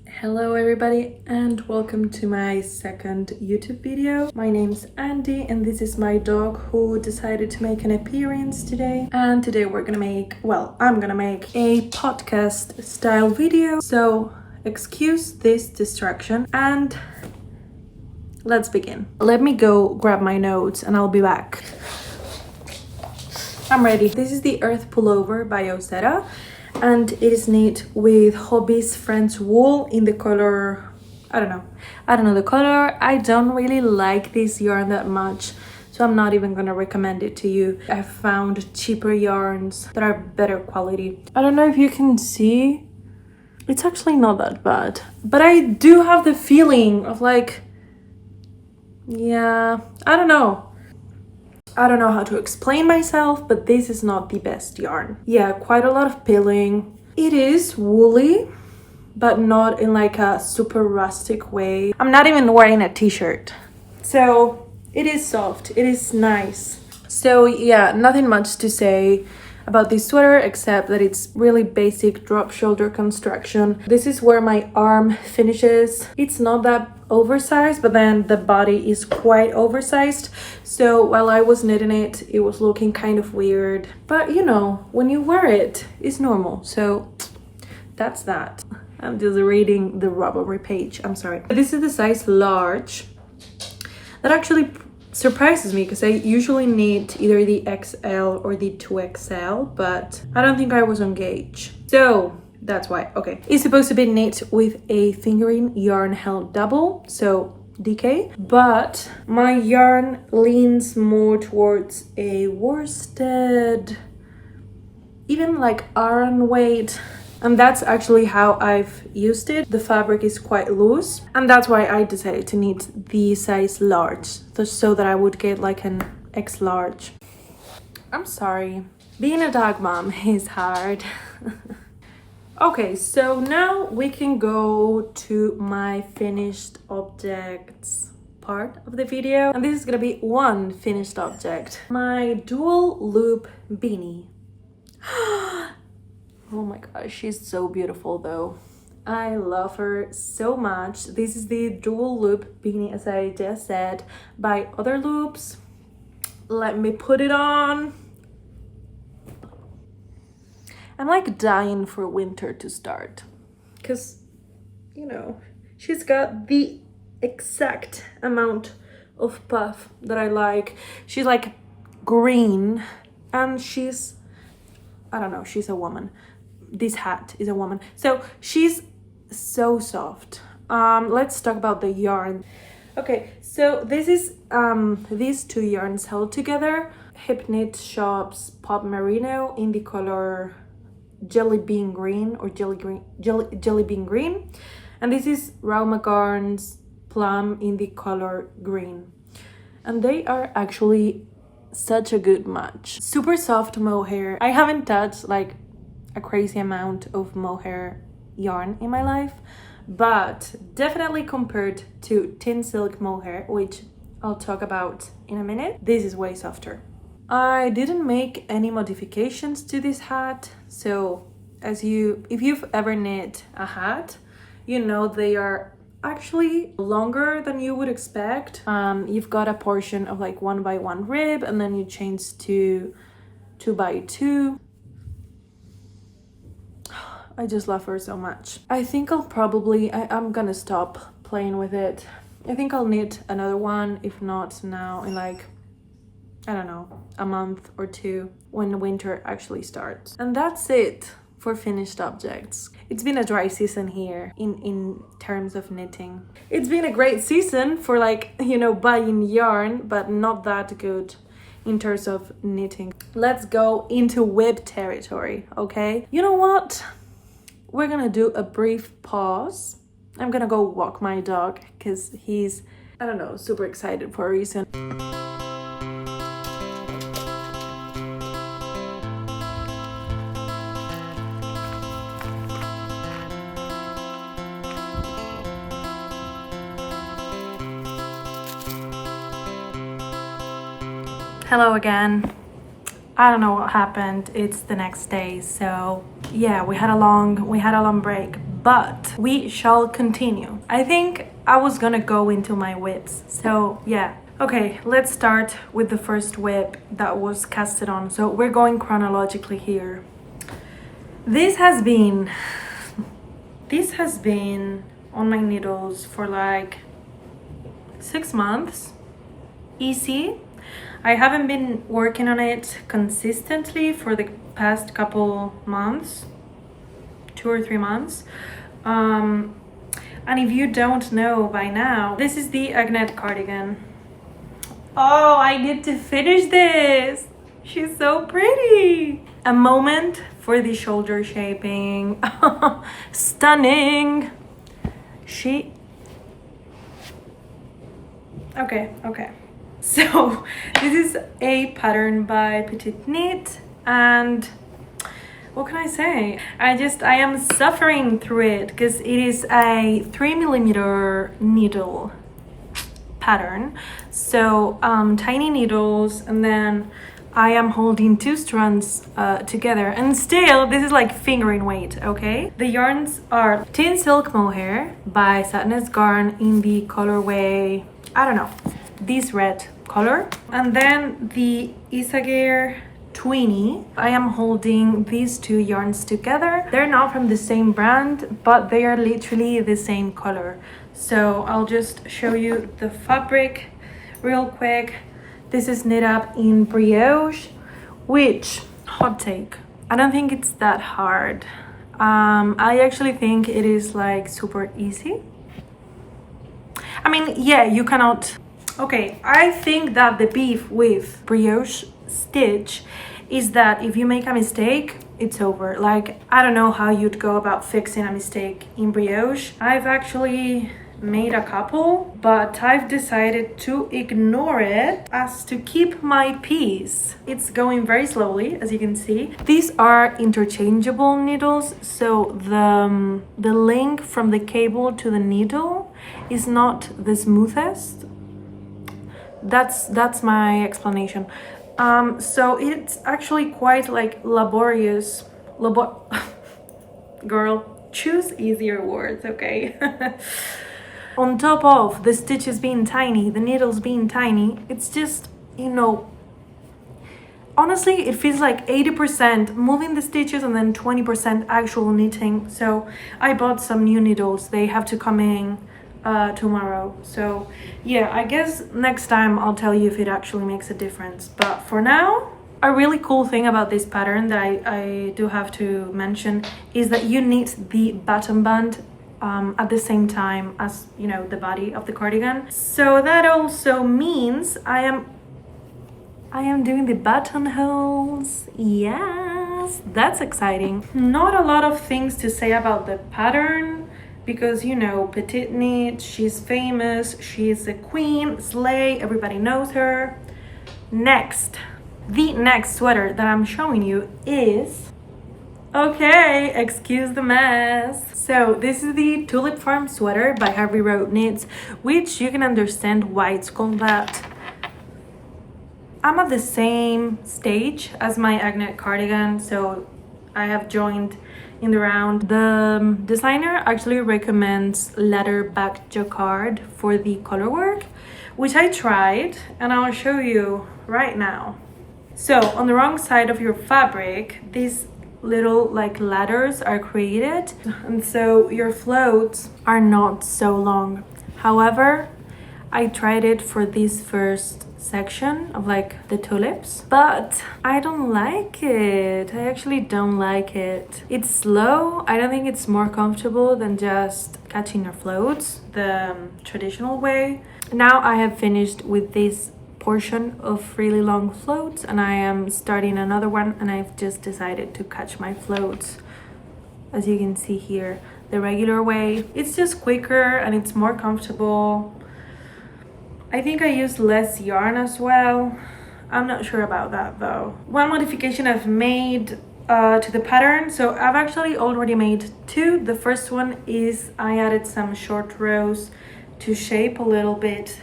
Hello everybody and welcome to my second YouTube video. My name's Andy and this is my dog who decided to make an appearance today. And today I'm gonna make a podcast style video. So excuse this distraction and let's begin. Let me go grab my notes and I'll be back. I'm ready. This is the Earth Pullover by Osetta. And it is knit with Hobby's Friends wool in the color, I don't know the color. I don't really like this yarn that much, so I'm not even gonna recommend it to you. I found cheaper yarns that are better quality. I don't know if you can see, it's actually not that bad, but I do have the feeling of like, yeah, I don't know how to explain myself, but this is not the best yarn. Yeah, quite a lot of pilling. It is woolly, but not in like a super rustic way. I'm not even wearing a t-shirt. So it is soft, it is nice. So yeah, nothing much to say about this sweater except that it's really basic drop shoulder construction. This is where my arm finishes. It's not that oversized, but then the body is quite oversized. So while I was knitting it, it was looking kind of weird. But you know, when you wear it, it's normal. So that's that. I'm just reading the Ravelry page. I'm sorry. This is the size large. That actually surprises me because I usually knit either the XL or the 2XL, but I don't think I was on gauge. So that's why. Okay. It's supposed to be knit with a fingering yarn held double, so DK, but my yarn leans more towards a worsted, even like iron weight. And that's actually how I've used it. The fabric is quite loose, and that's why I decided to knit the size large, so that I would get like an X large. I'm sorry. Being a dog mom is hard. Okay, so now we can go to my finished objects part of the video. And this is gonna be one finished object. My dual loop beanie. Oh my gosh, she's so beautiful though. I love her so much. This is the dual loop beanie, as I just said, by Other Loops. Let me put it on. I'm like dying for winter to start because, you know, she's got the exact amount of puff that I like. She's like green and she's, I don't know, she's a woman. This hat is a woman. So she's so soft. Let's talk about the yarn. Okay, so this is these two yarns held together. Hip Knit Shop's Pop Merino in the color jelly bean green or jelly bean green, and this is Rauma Garn's Plum in the color green, and they are actually such a good match. Super soft mohair. I haven't touched like a crazy amount of mohair yarn in my life, but definitely compared to tin silk mohair, which I'll talk about in a minute, this is way softer. I didn't make any modifications to this hat, so if you've ever knit a hat, you know they are actually longer than you would expect. You've got a portion of like 1x1 rib, and then you change to 2x2. I just love her so much. I think I'm gonna stop playing with it. I think I'll knit another one, if not now, in like, I don't know, a month or two when winter actually starts. And that's it for finished objects. It's been a dry season here in terms of knitting. It's been a great season for like, you know, buying yarn, but not that good in terms of knitting. Let's go into whip territory, okay? You know what? We're gonna do a brief pause. I'm gonna go walk my dog because he's, I don't know, super excited for a reason. Hello again. I don't know what happened. It's the next day, so yeah, we had a long break, but we shall continue. I think I was gonna go into my whips, so yeah. Okay, let's start with the first whip that was casted on. So we're going chronologically here. This has been on my needles for like 6 months, easy. I haven't been working on it consistently for the past couple months, 2 or 3 months. And if you don't know by now, this is the Agnet cardigan. Oh, I need to finish this. She's so pretty. A moment for the shoulder shaping. Stunning. Okay. So this is a pattern by Petite, and what can I say? I am suffering through it because it is a 3mm needle pattern. So tiny needles, and then I am holding 2 strands together, and still this is like fingering weight, okay? The yarns are Tin Silk Mohair by Sadness Garn in the colorway, I don't know, this red color. And then the Isager Tweenie. I am holding these 2 yarns together. They're not from the same brand, but they are literally the same color. So I'll just show you the fabric real quick. This is knit up in brioche, which, hot take, I don't think it's that hard. I actually think it is like super easy. I mean, yeah, you cannot. Okay, I think that the beef with brioche stitch is that if you make a mistake, it's over. Like, I don't know how you'd go about fixing a mistake in brioche. I've actually made a couple, but I've decided to ignore it as to keep my peace. It's going very slowly, as you can see. These are interchangeable needles, so the link from the cable to the needle is not the smoothest. That's my explanation. So it's actually quite like laborious. Girl, choose easier words, okay? On top of the stitches being tiny, the needles being tiny, it's just, you know, honestly, it feels like 80% moving the stitches and then 20% actual knitting. So I bought some new needles. They have to come in tomorrow. So yeah, I guess next time I'll tell you if it actually makes a difference. But for now, a really cool thing about this pattern that I do have to mention is that you knit the bottom band at the same time as, you know, the body of the cardigan. So that also means I am doing the buttonholes. Yes, that's exciting. Not a lot of things to say about the pattern because, you know, Petite Knit, she's famous, she's a queen, slay, everybody knows her. Next, the next sweater that I'm showing you is, okay, excuse the mess. So this is the Tulip Farm sweater by Ravelry Knits, which you can understand why it's called that. I'm at the same stage as my Agnet cardigan, so I have joined in the round. The designer actually recommends leather back jacquard for the color work, which I tried, and I'll show you right now. So on the wrong side of your fabric, these little like ladders are created, and so your floats are not so long. However, I tried it for this first section of like the tulips, but I don't like it. I actually don't like it. It's slow. I don't think it's more comfortable than just catching your floats the traditional way. Now I have finished with this portion of really long floats, and I am starting another one, and I've just decided to catch my floats, as you can see here, the regular way. It's just quicker and it's more comfortable. I think I used less yarn as well. I'm not sure about that though. One modification I've made to the pattern, so I've actually already made 2. The first one is I added some short rows to shape a little bit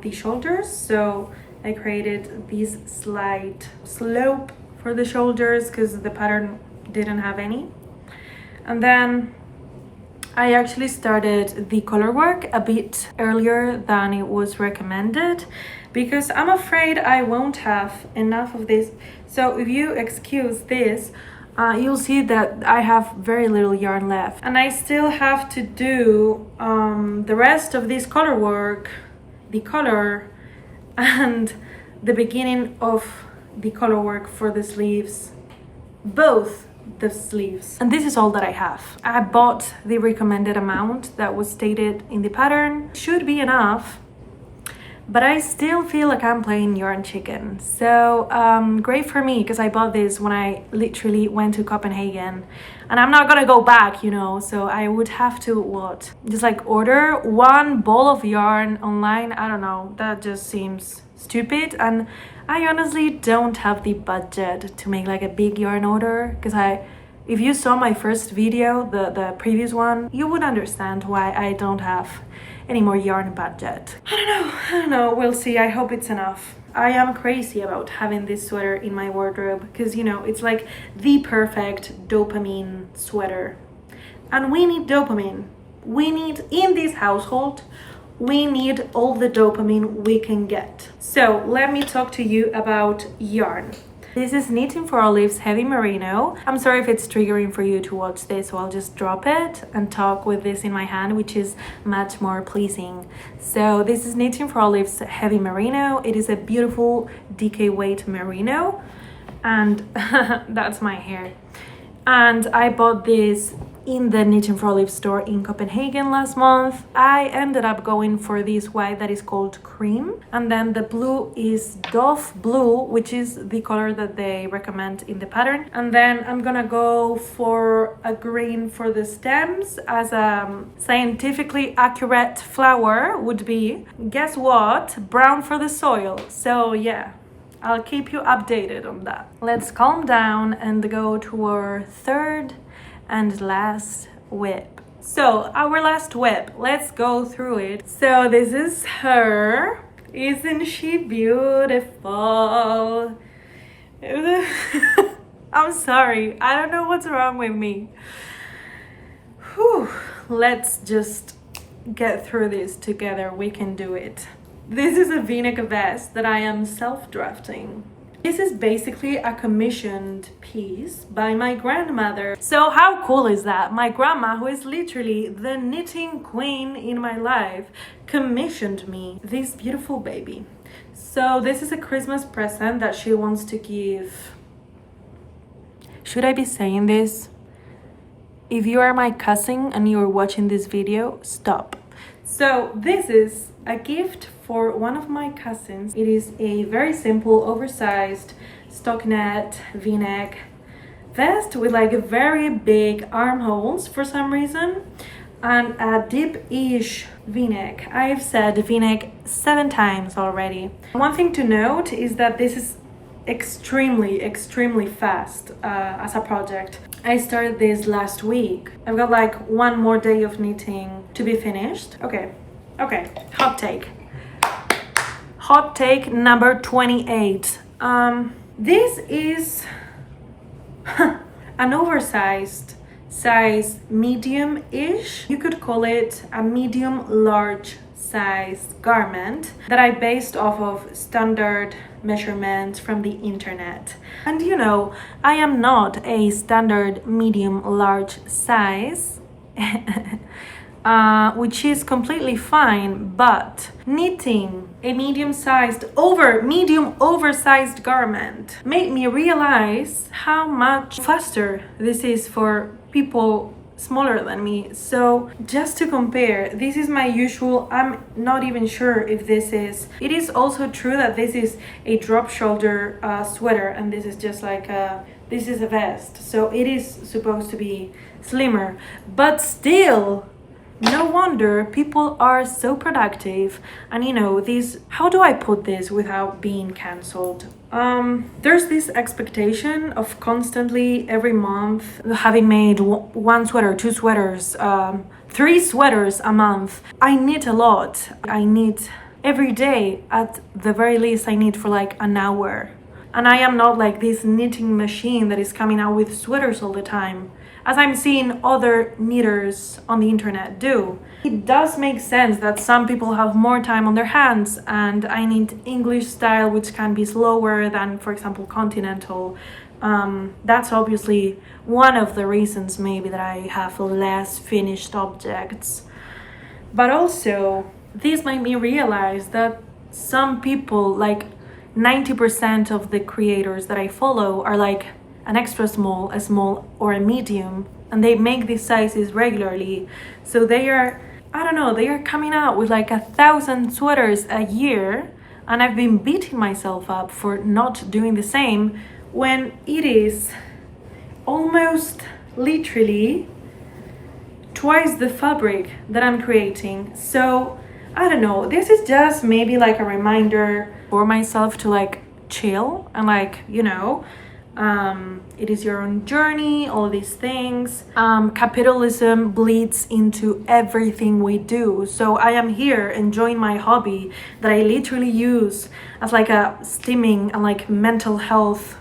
the shoulders. So I created this slight slope for the shoulders because the pattern didn't have any. And then I actually started the color work a bit earlier than it was recommended because I'm afraid I won't have enough of this. So if you excuse this, you'll see that I have very little yarn left, and I still have to do the rest of this color work, the color, and the beginning of the color work for the sleeves, both the sleeves. And this is all that I have. I bought the recommended amount that was stated in the pattern. Should be enough, but I still feel like I'm playing yarn chicken. So great for me, because I bought this when I literally went to Copenhagen, and I'm not gonna go back, you know, so I would have to what, just like order one ball of yarn online. I don't know, that just seems stupid, and I honestly don't have the budget to make like a big yarn order, because if you saw my first video, the previous one, you would understand why I don't have any more yarn budget. I don't know, we'll see. I hope it's enough. I am crazy about having this sweater in my wardrobe because, you know, it's like the perfect dopamine sweater. And we need dopamine. We need, in this household, we need all the dopamine we can get. So let me talk to you about yarn. This is Knitting for Olives Heavy Merino. I'm sorry if it's triggering for you to watch this, so I'll just drop it and talk with this in my hand, which is much more pleasing. So this is Knitting for Olives Heavy Merino. It is a beautiful DK weight merino, and that's my hair. And I bought this in the Knitting for Olives store in Copenhagen last month. I ended up going for this white that is called cream, and then the blue is Dove Blue, which is the color that they recommend in the pattern. And then I'm gonna go for a green for the stems, as a scientifically accurate flower would be, guess what, brown for the soil. So yeah, I'll keep you updated on that. Let's calm down and go to our third and last whip. So our last whip, let's go through it. So this is her. Isn't she beautiful? I'm sorry, I don't know what's wrong with me. Whew. Let's just get through this together. We can do it. This is a v-neck vest that I am self-drafting. This is basically a commissioned piece by my grandmother. So how cool is that? My grandma, who is literally the knitting queen in my life, commissioned me this beautiful baby. So this is a Christmas present that she wants to give. Should I be saying this? If you are my cousin and you are watching this video, stop. So this is a gift for one of my cousins. It is a very simple, oversized stockinette v-neck vest with like a very big armholes for some reason, and a deep-ish v-neck. I've said v-neck 7 times already. One thing to note is that this is extremely fast as a project. I started this last week. I've got like one more day of knitting to be finished. Okay, hot take number 28. This is an oversized size medium-ish. You could call it a medium-large size garment that I based off of standard measurements from the internet. And you know, I am not a standard medium-large size, which is completely fine, but knitting a medium oversized garment made me realize how much faster this is for people smaller than me. So just to compare, this is my usual, I'm not even sure if this is, it is also true that this is a drop shoulder sweater, and this is just like this is a vest, so it is supposed to be slimmer, but still, no wonder people are so productive. And you know, these, how do I put this without being cancelled? There's this expectation of constantly every month having made 1 sweater, 2 sweaters, 3 sweaters a month. I knit a lot. I knit every day. At the very least, I knit for like an hour. And I am not like this knitting machine that is coming out with sweaters all the time, as I'm seeing other knitters on the internet do. It does make sense that some people have more time on their hands, and I need English style, which can be slower than, for example, continental. That's obviously one of the reasons maybe that I have less finished objects. But also, this made me realize that some people, like 90% of the creators that I follow, are like an extra small, a small, or a medium, and they make these sizes regularly. So they are, I don't know, they are coming out with like 1,000 sweaters a year, and I've been beating myself up for not doing the same when it is almost literally twice the fabric that I'm creating. So I don't know, this is just maybe like a reminder for myself to like chill and like, you know, it is your own journey, all these things. Capitalism bleeds into everything we do. So I am here enjoying my hobby that I literally use as like a stimming and like mental health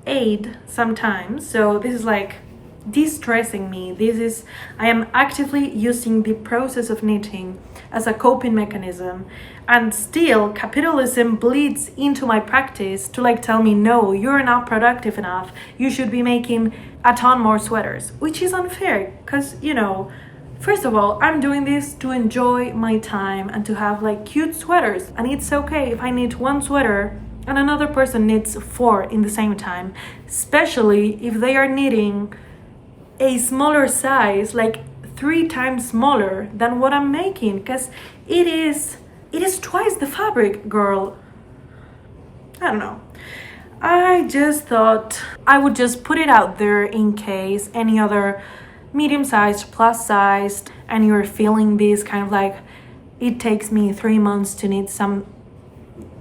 aid sometimes. So this is like de-stressing me. I am actively using the process of knitting as a coping mechanism, and still capitalism bleeds into my practice to like tell me, no, you're not productive enough, you should be making a ton more sweaters, which is unfair because, you know, first of all, I'm doing this to enjoy my time and to have like cute sweaters, and it's okay if I knit one sweater and another person knits 4 in the same time, especially if they are knitting a smaller size, like 3 times smaller than what I'm making, because it is twice the fabric, girl. I don't know. I just thought I would just put it out there in case any other medium-sized, plus-sized, and you're feeling this kind of like, it takes me 3 months to knit some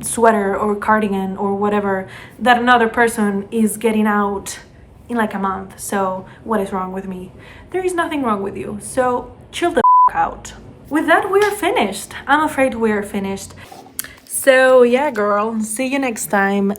sweater or cardigan or whatever that another person is getting out in like a month. So what is wrong with me? There is nothing wrong with you. So chill the out. With that, we are finished. I'm afraid we are finished. So yeah, girl, see you next time.